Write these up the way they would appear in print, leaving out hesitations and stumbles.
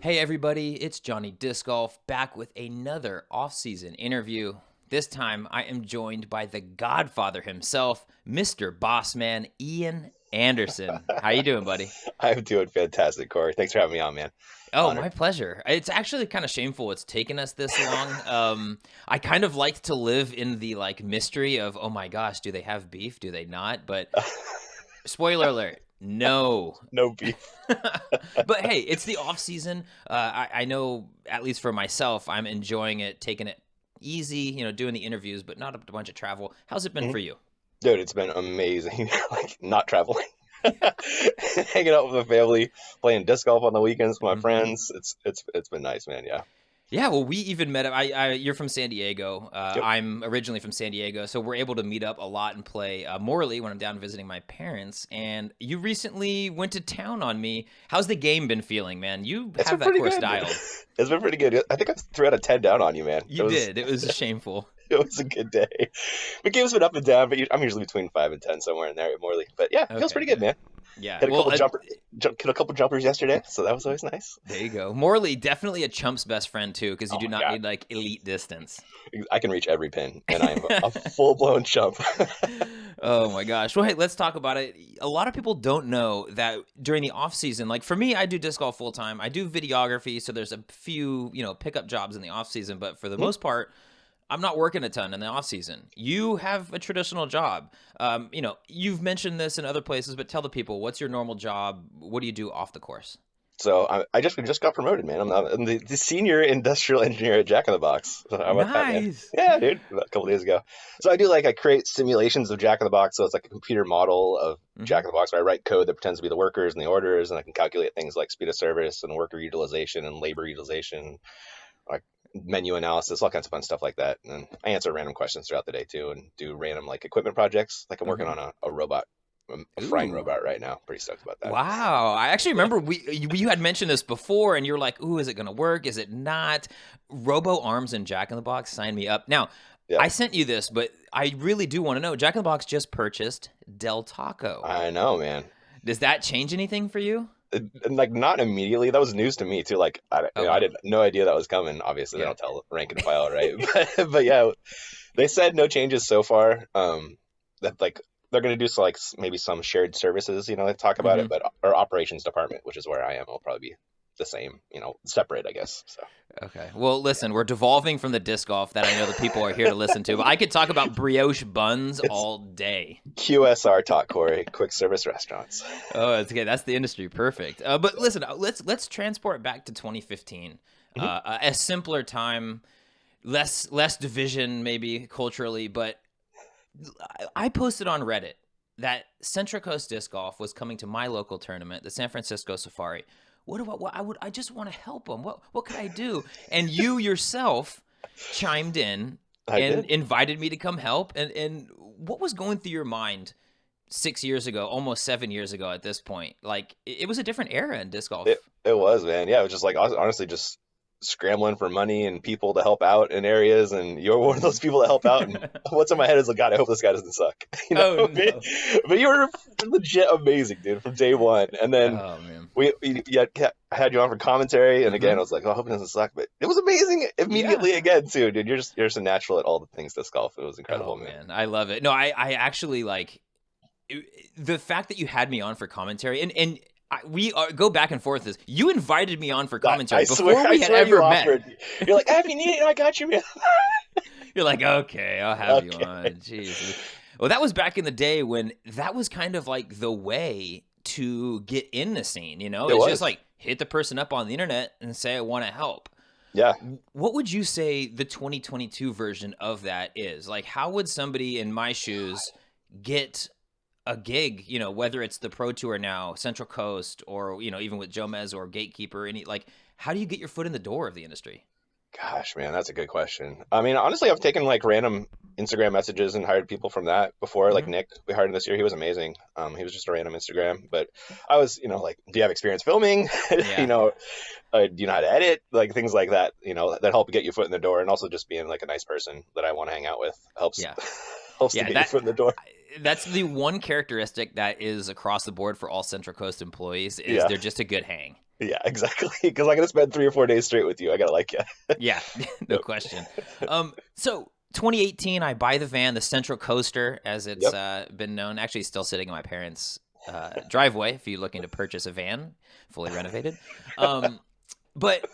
Hey everybody, it's Johnny Disc Golf back with another off-season interview. This time I am joined by the Godfather himself, Mr. Bossman Ian Anderson. How you doing, buddy? I'm doing fantastic, Corey. Thanks for having me on, man. Oh, Honored. my pleasure. It's actually kind of shameful it's taken us this long. I kind of like to live in the mystery of, oh my gosh, do they have beef? Do they not? But spoiler alert, no. No beef. But hey, it's the off season. I know, at least for myself, I'm enjoying it, taking it easy, doing the interviews, but not a bunch of travel. How's it been Mhm. for you? Dude, it's been amazing. Not traveling. Hanging out with the family, playing disc golf on the weekends with my hmm friends. It's been nice, man. Yeah. Yeah, well, we even met up. You're from San Diego. Yep. I'm originally from San Diego, so we're able to meet up a lot and play Morley when I'm down visiting my parents. And you recently went to town on me. How's the game been feeling, man? You It's have been that pretty course good. dialed. It's been pretty good. I think I'm 3 out of 10 down on you, man. You did. It was shameful. It was a good day. The game's been up and down, but I'm usually between 5 and 10 somewhere in there at Morley. But yeah, feels Okay, pretty good, good. man. Yeah. Hit a Well, couple hit a couple jumpers yesterday, so that was always nice. there you go. Morley, definitely a Chump's best friend too, because you Oh do my not God. need elite distance. I can reach every pin, and I am a full-blown chump. Oh my gosh. Well, hey, let's talk about it. A lot of people don't know that during the off season, like for me, I do disc golf full time. I do videography, so there's a few, pickup jobs in the off season, but for the most part, I'm not working a ton in the off season. You have a traditional job. You've mentioned this in other places, but tell the people, what's your normal job? What do you do off the course? So we just got promoted, man. I'm the senior industrial engineer at Jack in the Box. So how about that, man? Nice. Yeah, dude, about a couple days ago. So I create simulations of Jack in the Box. So it's like a computer model of hmm Jack in the Box where I write code that pretends to be the workers and the orders, and I can calculate things like speed of service and worker utilization and labor utilization, like menu analysis, all kinds of fun stuff like that. And I answer random questions throughout the day too, and do random like equipment projects. Like I'm working hmm on a robot, a frying Ooh. robot right now. Pretty stoked about that. Wow. I actually remember you had mentioned this before and you're like, "Ooh, is it going to work? Is it not?" Robo Arms and Jack in the Box, sign me up. Now, Yeah, I sent you this, but I really do want to know. Jack in the Box just purchased Del Taco. I know, man. Does that change anything for you? And like not immediately. That was news to me too. Like I Okay. did no idea that was coming. Obviously, they Yeah. don't tell rank and file, right? But yeah, they said no changes so far. That like they're gonna do like maybe some shared services. They talk about it, hmm but our operations department, which is where I am, will probably be the same. Separate, I guess. So Okay. Well, listen, we're devolving from the disc golf that I know the people are here to listen to, but I could talk about brioche buns it's all day. QSR talk, Corey. Quick service restaurants. Oh, it's okay. That's the industry. Perfect. But listen, let's transport back to 2015. hmm A simpler time, less division maybe culturally, but I posted on Reddit that Central Coast Disc Golf was coming to my local tournament, the San Francisco Safari. I just want to help them. What could I do? And you yourself chimed in I and did. invited me to come help. And what was going through your mind 6 years ago, almost 7 years ago at this point? Like it was a different era in disc It golf. it was, man. Yeah, it was just like honestly just scrambling for money and people to help out in areas, and you're one of hmm those people to help out. And what's in my head is like, God, I hope this guy doesn't suck, Oh what I mean? no. But you were legit amazing, dude, from day one. And then Oh man. I had you on for commentary, and again, I hmm was like, oh, I hope it doesn't suck. But it was amazing Yeah. immediately again, too, dude. You're just a natural at all the things disc golf. It was Oh incredible, man. man, I love it. No, I actually the fact that you had me on for commentary and go back and forth. This you invited me on for I commentary swear, before I we had swear you ever met. offered. You're like, if you need it, I got you, man. You're like, okay, I'll have you Okay. on. Jeez. Well, that was back in the day when that was kind of like the way to get in the scene. It It's just was. like hit the person up on the internet and say I want to help. Yeah. What would you say the 2022 version of that is? Like, how would somebody in my shoes get a gig, whether it's the Pro Tour now, Central Coast, or, even with Jomez or Gatekeeper, how do you get your foot in the door of the industry? Gosh, man, that's a good question. I mean, honestly, I've taken like random Instagram messages and hired people from that before. Like hmm Nick, we hired him this year. He was amazing. He was just a random Instagram, but I was, like, do you have experience filming? you Yeah. know, do you know how to edit? Like things like that. That help get you foot in the door, and also just being like a nice person that I want to hang out with helps Yeah. helps to Yeah. get your foot in the door. That's the one characteristic that is across the board for all Central Coast employees is Yeah. they're just a good hang. Yeah, exactly. Because I'm gonna spend 3 or 4 days straight with you. I gotta like you. Yeah, no Yep. question. So 2018, I buy the van, the Central Coaster, as it's Yep. been known. Actually, still sitting in my parents' driveway. If you're looking to purchase a van, fully renovated. Um, but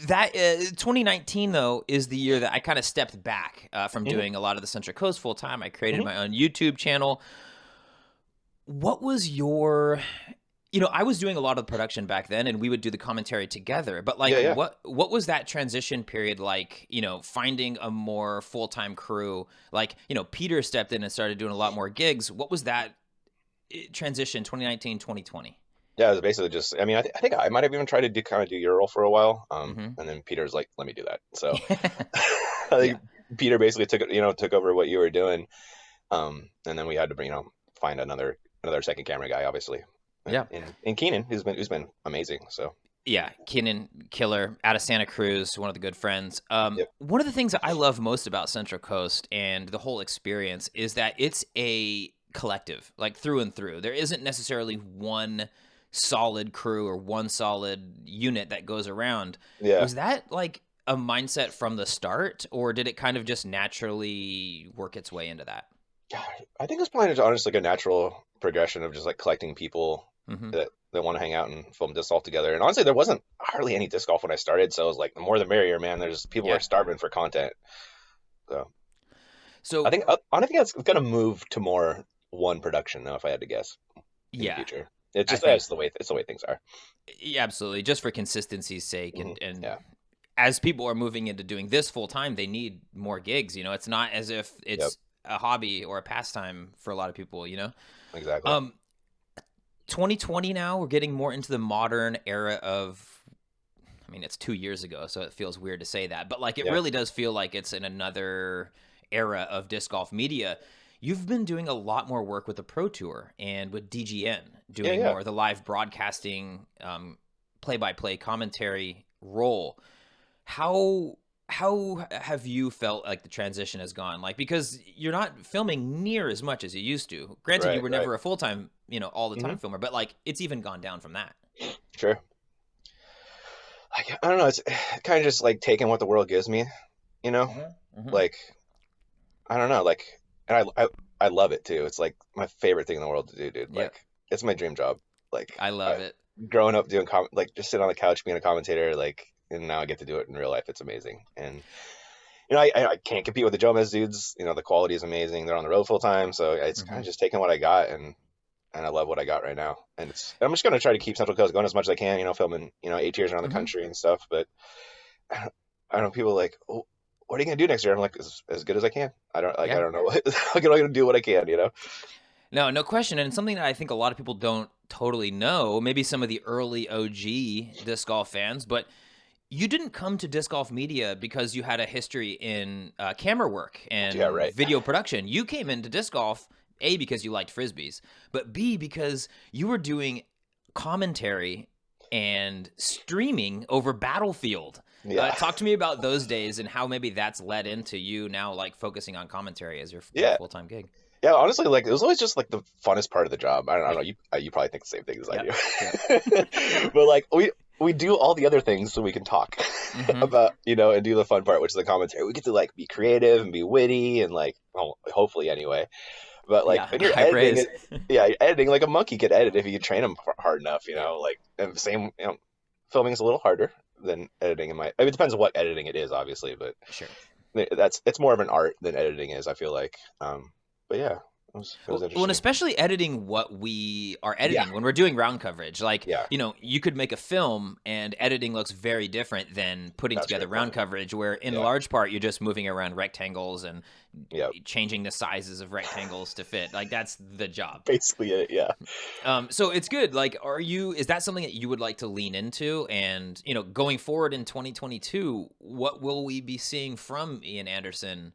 that 2019 though is the year that I kind of stepped back from hmm doing a lot of the Central Coast full time. I created hmm my own YouTube channel. What was your I was doing a lot of the production back then and we would do the commentary together. But like Yeah, yeah. what was that transition period like, finding a more full-time crew? Like, Peter stepped in and started doing a lot more gigs. What was that transition 2019, 2020? Yeah, it was basically just. I mean, I think I might have even tried to do kind of do your role for a while. Mhm. And then Peter's like, "Let me do that." So I Yeah. think Peter basically took over what you were doing. And then we had to find another second camera guy, obviously, Yeah. and Keenan, who's been amazing. So Yeah, Kenan Killer out of Santa Cruz, one of the good friends. yep. One of the things that I love most about Central Coast and the whole experience is that it's a collective, like through and through. There isn't necessarily one solid crew or one solid unit that goes around. Yeah. Was that like a mindset from the start, or did it kind of just naturally work its way into that? God, I think it's probably just honestly like a natural progression of just like collecting people Hmm. that want to hang out and film disc golf together. And honestly, there wasn't hardly any disc golf when I started, so it was like the more the merrier, man. There's people are Yeah. starving for content. So So I think it's gonna move to more one production now, if I had to guess, in the yeah, future. It's I just think it's the way things are. yeah, absolutely, just for consistency's sake, and Yeah, as people are moving into doing this full time, they need more gigs. It's not as if yep, it's a hobby or a pastime for a lot of people. exactly. Um, 2020 now, we're getting more into the modern era of. I mean, it's 2 years ago, so it feels weird to say that, but like it Yeah, really does feel like it's in another era of disc golf media. You've been doing a lot more work with the Pro Tour and with DGN, yeah, doing yeah. more of the live broadcasting, play-by-play commentary role. How have you felt like the transition has gone? Like, because you're not filming near as much as you used to. Granted, you Right, were right. never a full-time, all the hmm time filmer, but like it's even gone down from that. Sure. I don't know. It's kind of just like taking what the world gives me, you know. Hmm. Hmm. Like I don't know. Like, and I love it too. It's like my favorite thing in the world to do, dude. Yep. Like, it's my dream job. Like, I love it. growing up doing like just sitting on the couch being a commentator, like, and now I get to do it in real life. It's amazing. And I can't compete with the Jomez dudes. The quality is amazing. They're on the road full time, so it's kind Hmm. of just taking what I got, and I love what I got right now. And I'm just gonna try to keep Central Coast going as much as I can. Filming 8 years around the Hmm. country and stuff. But I don't know. People are like, oh, what are you gonna do next year? I'm like, as good as I can. I Yeah. don't know. I'm gonna do what I can. No, no question. And it's something that I think a lot of people don't totally know. Maybe some of the early OG disc golf fans, but you didn't come to disc golf media because you had a history in camera work Yeah, and right. video production. You came into disc golf, A, because you liked frisbees, but B, because you were doing commentary and streaming over Battlefield. Yeah, Talk to me about those days and how maybe that's led into you now like focusing on commentary as your yeah, full-time gig. yeah. Honestly, like it was always just like the funnest part of the job. I don't know. You probably think the same thing as I Yep. Yep. do, but like we do all the other things so we can talk Hmm. about and do the fun part, which is the commentary. We get to like be creative and be witty and like, well, hopefully anyway. But like Yeah. when you're High editing praise. it, yeah, you're editing like a monkey could edit if you train them hard enough. Yep. Like and same. Filming is a little harder than editing. It depends on what editing it is, obviously, but Sure. it's more of an art than editing is. I feel like. But yeah, it was Well, and interesting. especially editing what we are Yeah, editing when we're doing round coverage. Like, yeah, you could make a film and editing looks very different than putting that's a together great round point. coverage, where in Yeah, large part you're just moving around rectangles and yeah, changing the sizes of rectangles to fit. Like, that's the job. basically it. Yeah. So it's good. Like, is that something that you would like to lean into? And, going forward in 2022, what will we be seeing from Ian Anderson?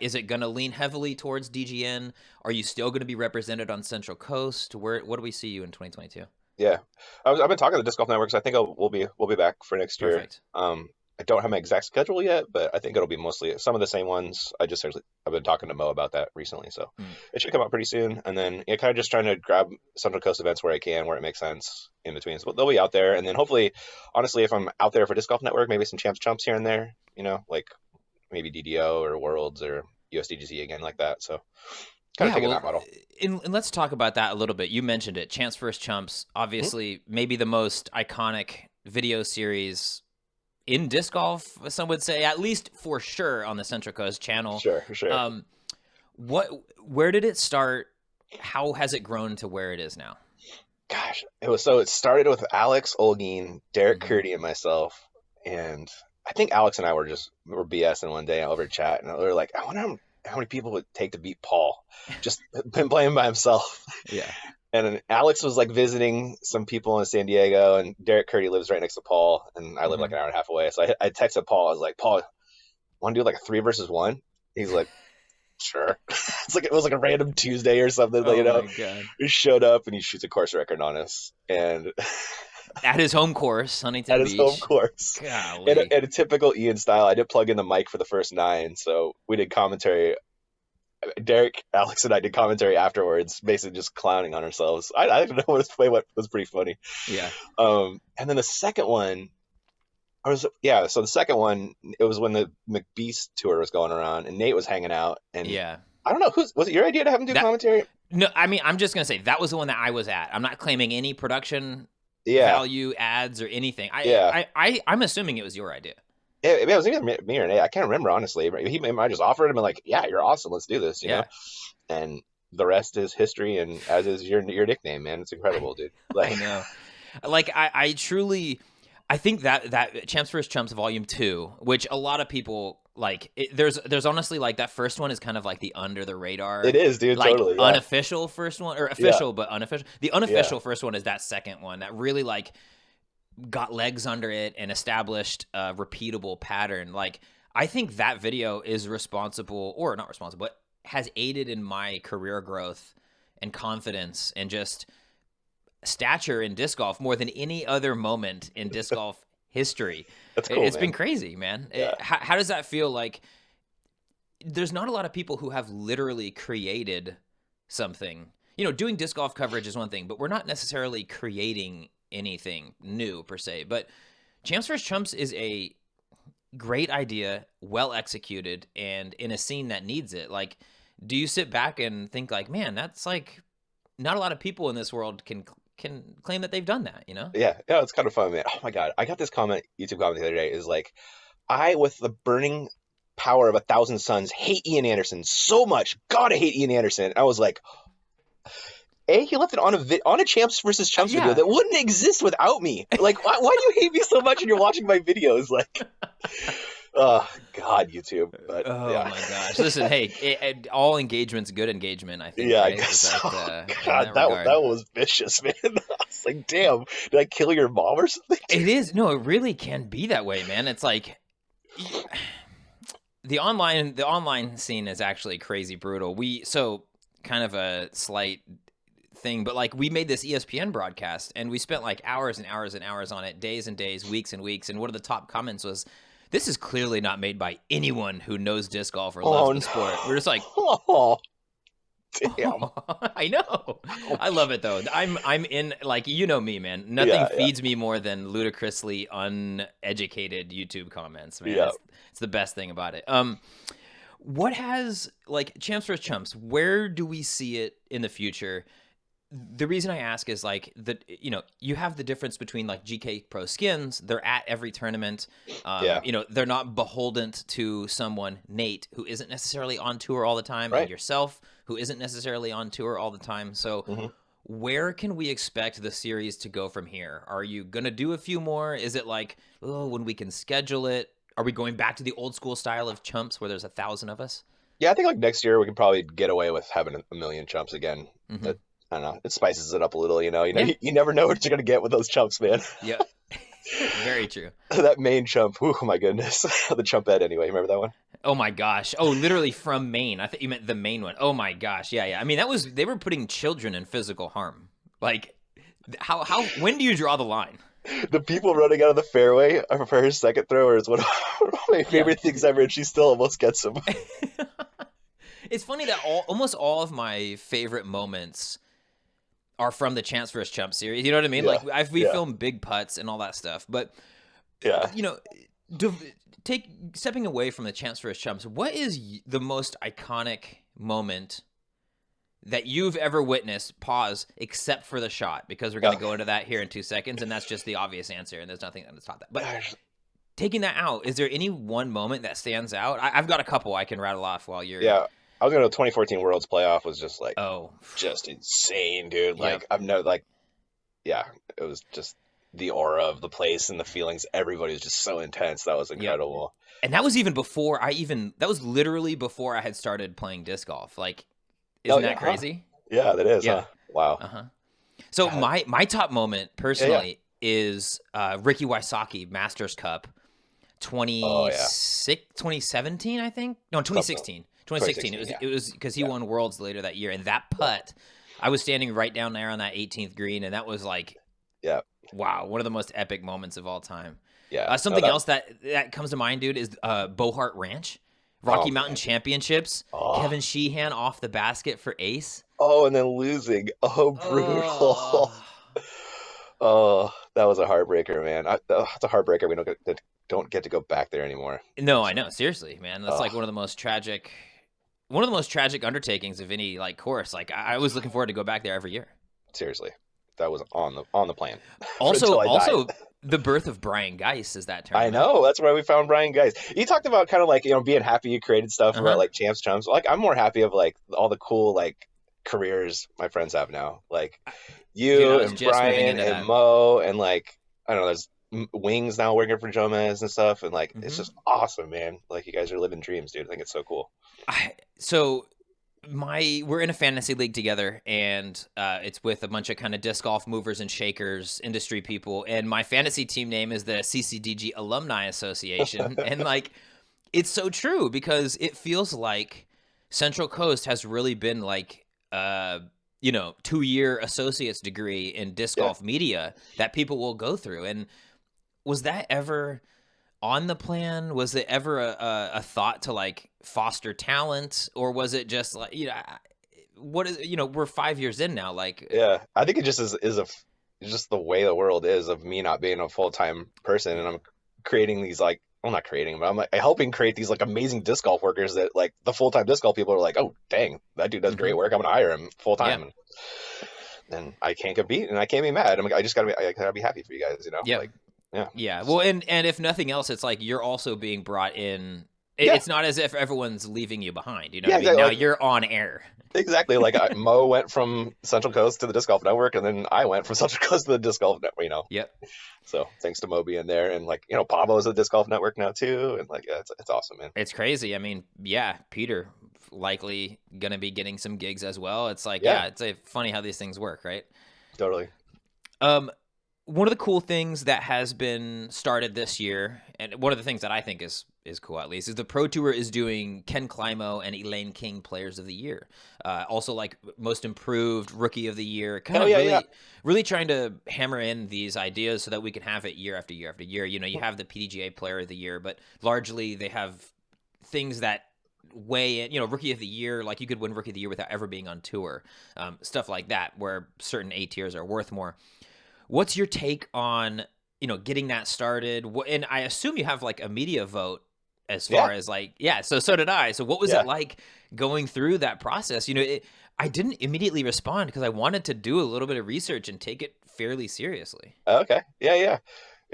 Is it going to lean heavily towards DGN? Are you still going to be represented on Central Coast? What do we see you in 2022? Yeah, I've been talking to Disc Golf Networks. I think we'll be back for next year. Perfect. I don't have my exact schedule yet, but I think it'll be mostly some of the same ones. I've been talking to Mo about that recently, so Mm. it should come out pretty soon. And then kind of just trying to grab Central Coast events where I can, where it makes sense in between. So they'll be out there, and then hopefully, honestly, if I'm out there for Disc Golf Network, maybe some Chumps here and there. Like maybe DDO or Worlds or USDGC again, like that. So kind of Yeah, taking well, that model. and let's talk about that a little bit. You mentioned it, Champs vs. Chumps, Mhm. obviously maybe the most iconic video series in disc golf, some would say, at least for sure on the Central Coast channel. Sure, for sure. Um, where did it start? How has it grown to where it is now? Gosh, it started with Alex Olgin, Derek Hmm. Curdy, and myself, and I think Alex and I were BSing one day over chat, and we were like, I wonder how many people would take to beat Paul, just been playing by himself. Yeah. And then Alex was like visiting some people in San Diego, and Derek Curdy lives right next to Paul, and I live like Hmm. an hour and a half away. So I texted Paul. I was like, Paul, want to do like a 3 versus 1? He's like, sure. It was like a random Tuesday or something, Oh my God. he showed up and he shoots a course record on us, and At his home course, at Huntington his home Beach. course. Golly. In a typical Ian style, I did plug in the mic for the first 9, so we did commentary. Derek, Alex, and I did commentary afterwards, basically just clowning on ourselves. I don't know what was pretty funny. Yeah. And then the second one, so the second one, it was when the McBeast tour was going around, and Nate was hanging out, and Yeah. I don't know was it your idea to have him do That commentary? No, I mean, I'm just gonna say that was the one that I was at. I'm not claiming any production Yeah, value, ads, or anything. yeah. I'm assuming it was your idea. It was either me or Nate. I can't remember honestly. But he might just offered him and like, yeah, you're awesome. Let's do this. Yeah, And the rest is history, and as is your nickname, man. It's incredible, dude. I Like, know. Like I truly, I think that Champs vs. Chumps Volume 2, which a lot of people like, there's honestly like that first one is kind of like the under the it radar, is, dude. like Totally. Yeah, unofficial first one, or yeah, official but unofficial. The yeah. unofficial first one is that second one that really like got legs under it and established a repeatable pattern. Like, I think that video is responsible, or not responsible, but has aided in my career growth and confidence and just stature in disc golf more than any other moment in disc golf history. That's cool, It's been man. crazy, man. Yeah. How does that feel? Like, there's not a lot of people who have literally created something. Doing disc golf coverage is one thing, but we're not necessarily creating anything new per se. But Champs vs. Chumps is a great idea, well executed, and in a scene that needs it. Like, do you sit back and think like, man, that's like not a lot of people in this world can claim that they've done that, you know? Yeah, yeah, it's kind of fun, man. Oh my God, I got this YouTube comment the other day. Is like, I, with the burning power of 1,000 suns, hate Ian Anderson so much. God, I hate Ian Anderson. And I was like, he left it on a Champs versus Chumps video Yeah. that wouldn't exist without me. Like, why do you hate me so much and you're watching my videos? Like, oh God, YouTube. But Oh yeah, my gosh! Listen, hey, all engagement's good engagement. I think, yeah, I right? guess Is so. that in God, that that regard? was vicious, man. I was like, damn, did I kill your mom or something? It is. No, it really can be that way, man. It's like the online scene is actually crazy brutal. So kind of a slight thing, but like we made this ESPN broadcast and we spent like hours and hours and hours on it, days and days, weeks and weeks. And one of the top comments was, "This is clearly not made by anyone who knows disc golf or loves Oh the sport." We're just like, no. Oh, damn. I know. I love it though. I'm in, like, me, man. Nothing Yeah, yeah, feeds me more than ludicrously uneducated YouTube comments, man. yeah. It's the best thing about it. What has, like, Champs vs. Chumps, where do we see it in the future? The reason I ask is like you have the difference between like GK Pro Skins. They're at every tournament. Yeah. They're not beholden to someone, Nate, who isn't necessarily on tour all the time, and Right. yourself, who isn't necessarily on tour all the time. So Hmm. where can we expect the series to go from here? Are you gonna do a few more? Is it like, oh, when we can schedule it? Are we going back to the old school style of Chumps where there's 1,000 of us? Yeah, I think like next year we can probably get away with having a million Chumps again. Hmm. But I don't know. It spices it up a little, Yeah. You never know what you're gonna get with those Chumps, man. Yeah. Very true. That main Chump, oh my goodness. The Chumpette anyway, you remember that one? Oh my gosh. Oh, literally from Maine. I thought you meant the main one. Oh my gosh. Yeah, yeah. I mean, they were putting children in physical harm. Like, how when do you draw the line? The people running out of the fairway for her second throw is one of my Yeah. favorite things ever, and she still almost gets him. It's funny that almost all of my favorite moments are from the Chance vs. Chump series. You know what I mean? Yeah, Like we yeah, film big putts and all that stuff, but yeah. you know, take stepping away from the Chance vs. Chumps. What is the most iconic moment that you've ever witnessed? Pause, except for the shot, because we're going to go into that here in 2 seconds, and that's just the obvious answer, and there's nothing that's taught that. But taking that out, is there any one moment that stands out? I've got a couple I can rattle off while you're. Yeah, I was gonna. 2014 Worlds playoff was just like Oh, just insane, dude. yep. Like yeah, it was just the aura of the place and the feelings. Everybody was just so intense. That was Yep. incredible. And that was even before that was literally before I had started playing disc golf. Like, Oh isn't yeah, that huh? crazy? Yeah, that is, Yeah. huh? Wow. Uh-huh. So God. my top moment Yeah, yeah. personally is Ricky Wysocki Masters Cup Oh yeah. 2017, I think. No, Something. 2016. 2016. 2016. Yeah. It was because he Yeah. won Worlds later that year, and that putt, I was standing right down there on that 18th green, and that was like, Yeah. wow, one of the most epic moments of all time. Yeah. No, Something else that comes to mind, dude, is Bohart Ranch, Rocky oh Mountain man. Championships. Oh. Kevin Sheehan off the basket for ace. Oh, and then losing. Oh, brutal. Oh, Oh, that was a heartbreaker, man. That's a heartbreaker. We don't get to go back there anymore. no, I So, know. Seriously, man, that's like oh, one of the most tragic undertakings of any like course. Like I was looking forward to go back there every year. seriously, that was on the plan Also, until I died. the birth of Brian Geis is that I tournament. know. That's why we found Brian Guys. You talked about kind of like, being happy you created stuff Uh about huh. like Champs Chumps. Like, I'm more happy of like all the cool like careers my friends have now. Like Dude, I you was and just moving Brian into and that. Mo and like, I don't know, there's Wings now working for Jomez and stuff. And like, it's Hmm. just awesome, man. Like, you guys are living dreams, dude. I think it's so cool. So we're in a fantasy league together, and it's with a bunch of kind of disc golf movers and shakers, industry people, and my fantasy team name is the CCDG Alumni Association, and like it's so true because it feels like Central Coast has really been like 2-year associate's degree in disc Yeah. golf media that people will go through. And was that ever on the plan? Was it ever a thought to like foster talent, or was it just like what is we're 5 years in now, like Yeah. I think it just it's just the way the world is of me not being a full-time person, and I'm creating these like, well, not creating, but I'm like helping create these like amazing disc golf workers that like the full-time disc golf people are like, oh dang, that dude does mhm, great work. I'm gonna hire him full yeah, time, and then I can't compete and I can't be mad. I gotta be happy for you guys, yeah, like, yeah. yeah. Well, So and if nothing else, it's like you're also being brought in. yeah, It's not as if everyone's leaving you behind. You know what yeah, I mean? exactly. Now Like, you're on air. exactly. Like, Mo went from Central Coast to the Disc Golf Network, and then I went from Central Coast to the Disc Golf Network. Yep. So thanks to Mo being there, and like, Pablo's at Disc Golf Network now too, and like, yeah, it's awesome, man. It's crazy. I mean, yeah, Peter likely gonna be getting some gigs as well. It's like, Yeah, yeah, it's funny how these things work, right? totally. Um, one of the cool things that has been started this year, and one of the things that I think is cool at least, is the Pro Tour is doing Ken Climo and Elaine King Players of the Year. Also, like Most Improved, Rookie of the Year, kind Oh of yeah, yeah, really trying to hammer in these ideas so that we can have it year after year after year. You have the PDGA Player of the Year, but largely they have things that weigh in, Rookie of the Year, like you could win Rookie of the Year without ever being on tour, stuff like that, where certain A tiers are worth more. What's your take on, getting that started? And I assume you have like a media vote as yeah, far as like, yeah, so did I. So what was it yeah. like going through that process? I didn't immediately respond because I wanted to do a little bit of research and take it fairly seriously. Okay, yeah, yeah.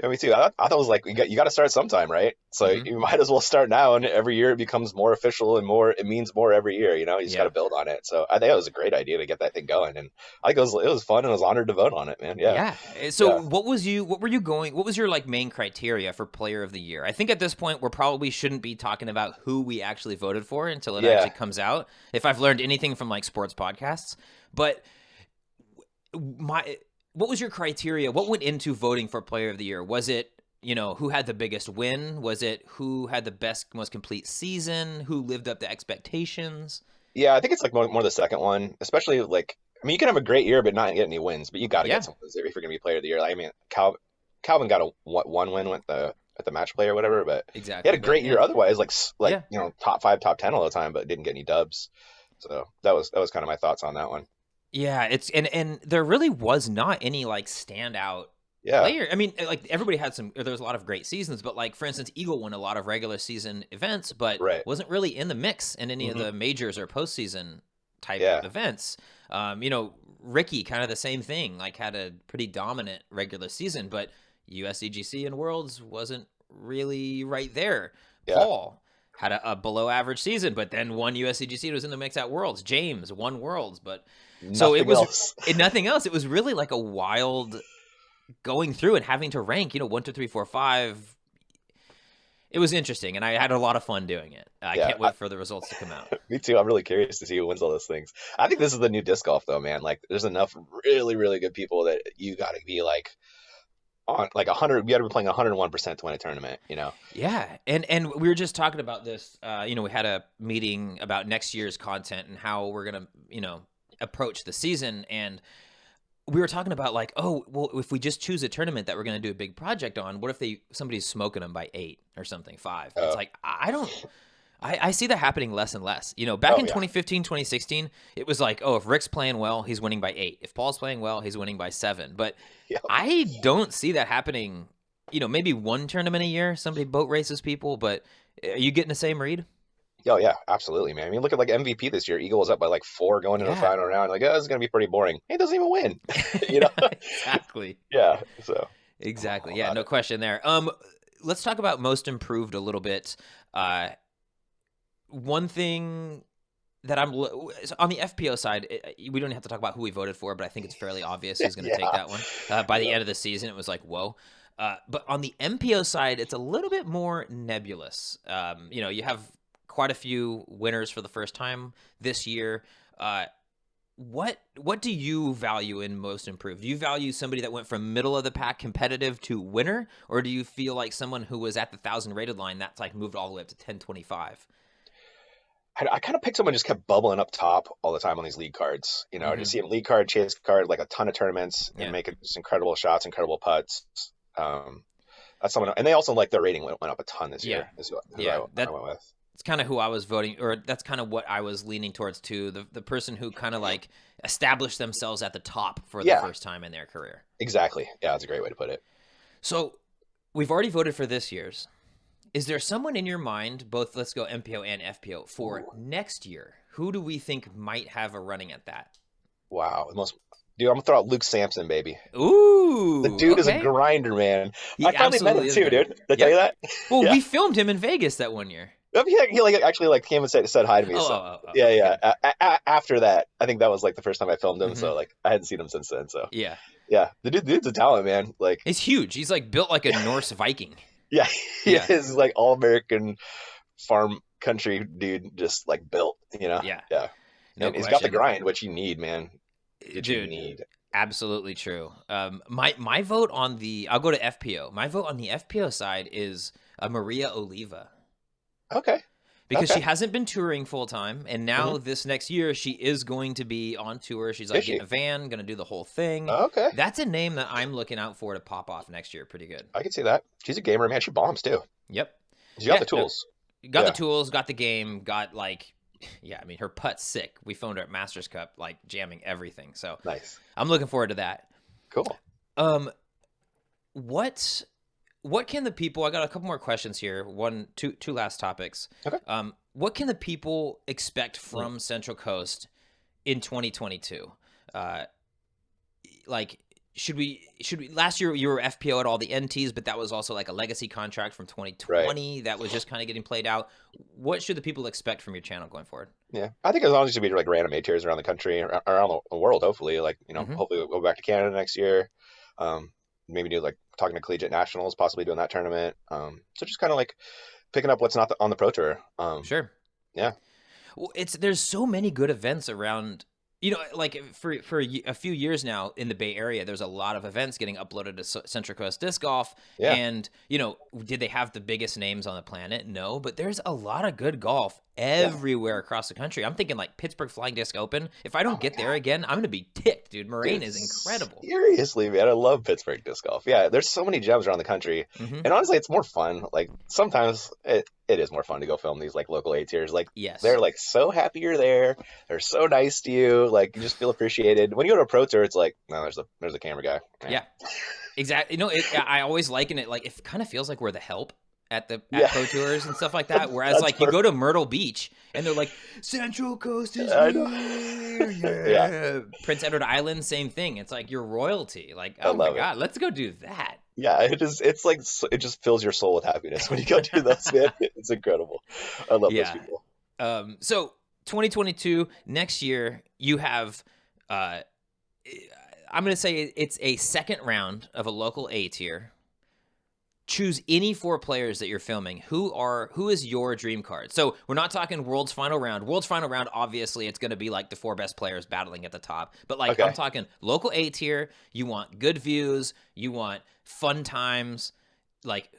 Yeah, me too. I thought it was like you got to start sometime, right? So Hmm. you might as well start now, and every year it becomes more official and more. It means more every year. You just got to Yeah. build on it. So I think it was a great idea to get that thing going, and I think it was fun, and I was honored to vote on it, man. Yeah, Yeah. So yeah, what was what was your like main criteria for player of the year? I think at this point we probably shouldn't be talking about who we actually voted for until it yeah, actually comes out. If I've learned anything from like sports podcasts, but what was your criteria? What went into voting for player of the year? Was it, who had the biggest win? Was it who had the best, most complete season? Who lived up to expectations? yeah. I think it's like more the second one, especially like. I mean, you can have a great year but not get any wins, but you got to get Yeah. some wins if you're going to be player of the year. I mean, Cal. Calvin got a one win with the at the match play or whatever, but he had Exactly. a But great year otherwise, like yeah. top 5, top 10 all the time, but didn't get any dubs. So that was kind of my thoughts on that one. Yeah, it's and there really was not any like standout Yeah, player. I mean, like everybody had some. There was a lot of great seasons, but like for instance, Eagle won a lot of regular season events, but right. wasn't really in the mix in any of Hmm. the majors or postseason type Yeah, events. Ricky kind of the same thing. Like had a pretty dominant regular season, but USDGC and Worlds wasn't really right there. yeah. Paul had a below average season, but then won USDGC, was in the mix at Worlds. James won Worlds, but so it Nothing was else. nothing else. It was really like a wild going through and having to rank, 1, 2, 3, 4, 5. It was interesting, and I had a lot of fun doing it. I Yeah, can't wait for the results to come out. me too. I'm really curious to see who wins all those things. I think this is the new disc golf, though, man. Like, there's enough really, really good people that you got to be like on like 100. You got to be playing 101% to win a tournament. Yeah, and we were just talking about this. We had a meeting about next year's content and how we're gonna, approach the season, and we were talking about like, oh, well, if we just choose a tournament that we're going to do a big project on, what if somebody's smoking them by 8 or something, 5? It's Oh, like, I don't, I see that happening less and less. Back oh in yeah, 2015, 2016, it was like, oh, if Rick's playing well, he's winning by 8. If Paul's playing well, he's winning by 7. But yeah. I don't see that happening. Maybe one tournament a year, somebody boat races people, but are you getting the same read? Oh yeah, absolutely, man. I mean, look at like MVP this year. Eagle was up by like 4 going into the Yeah. final round. Like, oh, this is gonna be pretty boring. He doesn't even win. you know? Exactly. Yeah. So, Exactly. all Yeah, about no it. question there. Let's talk about most improved a little bit. Uh, one thing that on the FPO side, we don't have to talk about who we voted for, but I think it's fairly obvious who's going to take Yeah. that one. By the Yeah. end of the season, it was like, whoa. But on the MPO side, it's a little bit more nebulous. You have quite a few winners for the first time this year. What do you value in most improved? Do you value somebody that went from middle of the pack competitive to winner, or do you feel like someone who was at the 1,000 rated line that's like moved all the way up to 1025? I kind of picked someone just kept bubbling up top all the time on these league cards. Mm-hmm. Just see him league card, chase card, like a ton of tournaments and Yeah, making just incredible shots, incredible putts. Um, that's someone, and they also like their rating went up a ton this yeah, year. Is who yeah. I went with. That's kind of who I was voting, or that's kind of what I was leaning towards too. The person who kind of like established themselves at the top for the Yeah, first time in their career. exactly. Yeah, that's a great way to put it. So we've already voted for this year's. Is there someone in your mind, both let's go MPO and FPO, for Ooh, next year? Who do we think might have a running at that? wow. Dude, I'm gonna throw out Luke Sampson, baby. The Ooh, dude is a okay. grinder, man. I He finally met him absolutely is a too, dude. grinder. Did I tell you Yep. that? Well, Yeah. we filmed him in Vegas that one year. He like actually like came and said hi to me. Oh, So oh, oh, oh, yeah, yeah. good. After that, I think that was like the first time I filmed him. Hmm. So like I hadn't seen him since then. So Yeah. yeah, the dude's a talent, man. Like He's huge. He's like built like a Norse Viking. yeah, he Yeah. is like all American farm country dude, just like built. Yeah. Yeah, No and he's got the question. grind, which you need, man. Which you Dude, need. absolutely true. My vote on I'll go to FPO. My vote on the FPO side is Maria Oliva. Okay, Because okay. she hasn't been touring full time, and now Hmm. this next year she is going to be on tour. She's like Is getting she? a van, gonna do the whole thing. Okay, That's a name that I'm looking out for to pop off next year. Pretty good. I can see that. She's a gamer, man. She bombs too. Yep. She's got Yeah. the No. tools. Got the Yeah, tools. Got the game. Got like, yeah. I mean, her putt's sick. We phoned her at Masters Cup, like jamming everything. So nice, I'm looking forward to that. cool. Um, what what can the people? I got a couple more questions here. Two last topics. Okay. What can the people expect Mm. from Central Coast in 2022? Uh, like, should we? Last year you were FPO at all the NTs, but that was also like a legacy contract from Right. 2020 that was just kind of getting played out. What should the people expect from your channel going forward? Yeah, I think as long as you be like random A tiers around the country, around the world, hopefully, like Hmm. hopefully we'll go back to Canada next year. Maybe do like talking to collegiate nationals, possibly doing that tournament. So just kind of like picking up what's not on the pro tour. Sure. Yeah, Well, there's so many good events around You know, like a few years now in the Bay Area, there's a lot of events getting uploaded to Central Coast Disc Golf. Yeah. And, you know, did they have the biggest names on the planet? No, but there's a lot of good golf Yeah. everywhere across the country. I'm thinking like Pittsburgh Flying Disc Open. If I Oh don't my get there God. again, I'm going to be ticked, dude. Moraine Dude, is incredible. seriously, man, I love Pittsburgh disc golf. Yeah, there's so many gems around the country, Hmm. and honestly, it's more fun. Like sometimes it is more fun to go film these like local A tiers. Like Yes. they're like so happy you're there. They're so nice to you. Like you just feel appreciated. When you go to a pro tour, it's like, no, there's a camera guy. Yeah, exactly. You know, I always liken it like it kind of feels like we're the help at Yeah, pro tours and stuff like that. Whereas that's like you go perfect. to Myrtle Beach and they're like, Central Coast is I know. here, Yeah, yeah. Prince Edward Island, same thing. It's like you're royalty. Like, I oh my love it. God, let's go do that. Yeah, it is. It's like it just fills your soul with happiness when you go do those, man. It's incredible. I love those Yeah. people. So 2022 next year, you have. I'm gonna say it's a second round of a local A tier. Choose any 4 players that you're filming. Who is your dream card? So we're not talking World's Final Round. World's Final Round, obviously, it's going to be like the 4 best players battling at the top. But like Okay. I'm talking local A tier. You want good views. You want fun times. Like,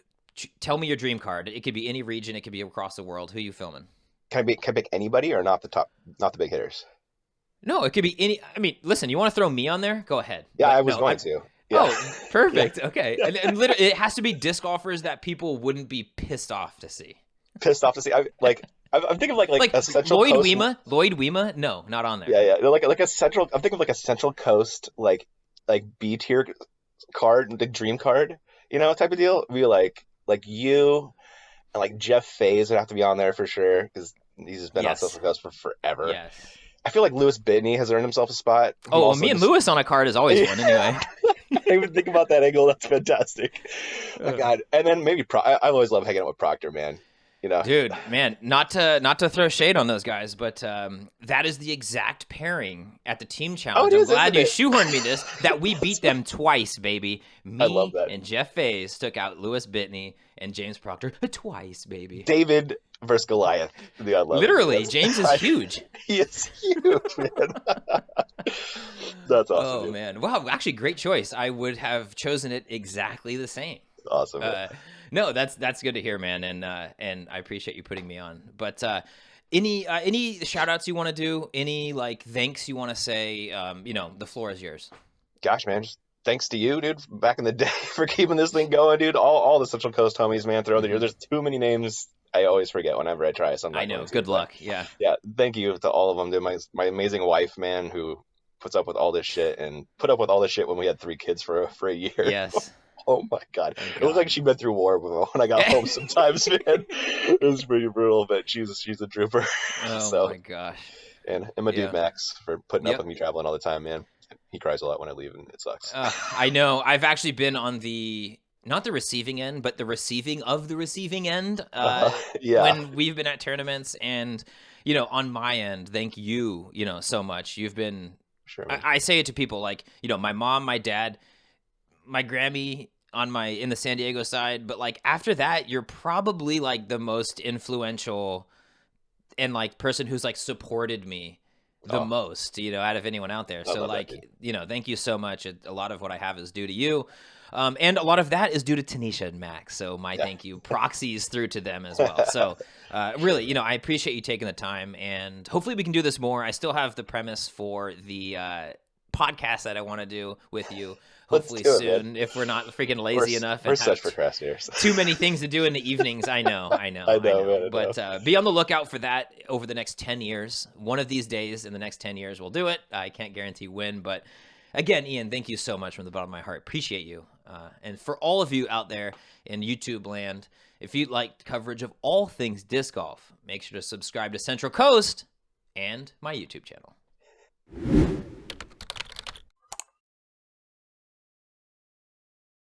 tell me your dream card. It could be any region. It could be across the world. Who are you filming? Can I pick anybody or not the top, not the big hitters? No, it could be any. I mean, listen. You want to throw me on there? Go ahead. Yeah, I But was no, going I'm. to. Yeah. Oh, Yeah. perfect. Okay, and literally, it has to be disc golfers that people wouldn't be pissed off to see. Pissed off to see. I'm thinking of like Like a Central Lloyd Coast. Wema. Lloyd Wema? No, not on there. Yeah, yeah. Like a central. I'm thinking of like a Central Coast like B tier card, the dream card, type of deal. Be like you and like Jeff Faze would have to be on there for sure because he's just been on Yes. Central Coast for forever. Yes. I feel like Lewis Bitney has earned himself a spot. Who Oh, well, also me and just- Lewis on a card is always fun anyway. I didn't even think about that angle. That's fantastic. Oh Uh, God. And then maybe I've always loved hanging out with Proctor, man. Dude, man, not to throw shade on those guys, but that is the exact pairing at the team Oh, challenge. it I'm is, glad isn't you it? shoehorned me this. That we beat them twice, baby. I love Me that. and Jeff Faze took out Lewis Bitney and James Proctor twice, baby. David versus Goliath. Yeah, I love it. Literally, That's- James is huge. He is huge, man. That's awesome. Oh Dude. man, wow! Actually, great choice. I would have chosen it exactly the same. Awesome. Man. No, that's good to hear, man, and I appreciate you putting me on. But any shout outs you want to do? Any like thanks you want to say? The floor is yours. Gosh, man, just thanks to you, dude, back in the day for keeping this thing going, dude. All the Central Coast homies, man, throughout the year. There's too many names I always forget whenever I try something. I know. Good luck. Yeah. Yeah, thank you to all of them, dude. My amazing wife, man, who puts up with all this shit and put up with all this shit when we had 3 kids for a year. Yes. Oh my God. Thank It was like God. she'd been through war when I got home sometimes, man. It was pretty brutal, but she's a trooper. Oh So, my gosh. and my Yeah. dude Max for putting up Yep. with me traveling all the time, man. He cries a lot when I leave and it sucks. I know. I've actually been on not the receiving end, but the receiving of the receiving end. Yeah. When we've been at tournaments, and on my end, thank you, so much. You've been. Sure, man. I say it to people like, my mom, my dad, my Grammy in the San Diego side, but like after that, you're probably like the most influential and like person who's like supported me the Oh. most, out of anyone out there. I So love that, like, dude. thank you so much. A lot of what I have is due to you. And a lot of that is due to Tanisha and Max. So my thank you proxies through to them as well. So really, I appreciate you taking the time, and hopefully we can do this more. I still have the premise for the podcast that I want to do with you. Let's Hopefully do it, soon, if we're not freaking lazy enough We're and such have procrastinators. too many things to do in the evenings. I know. I know, man, I But be on the lookout for that over the next 10 years. One of these days in the next 10 years, we'll do it. I can't guarantee when, but again, Ian, thank you so much from the bottom of my heart. Appreciate you. And for all of you out there in YouTube land, if you'd like coverage of all things disc golf, make sure to subscribe to Central Coast and my YouTube channel.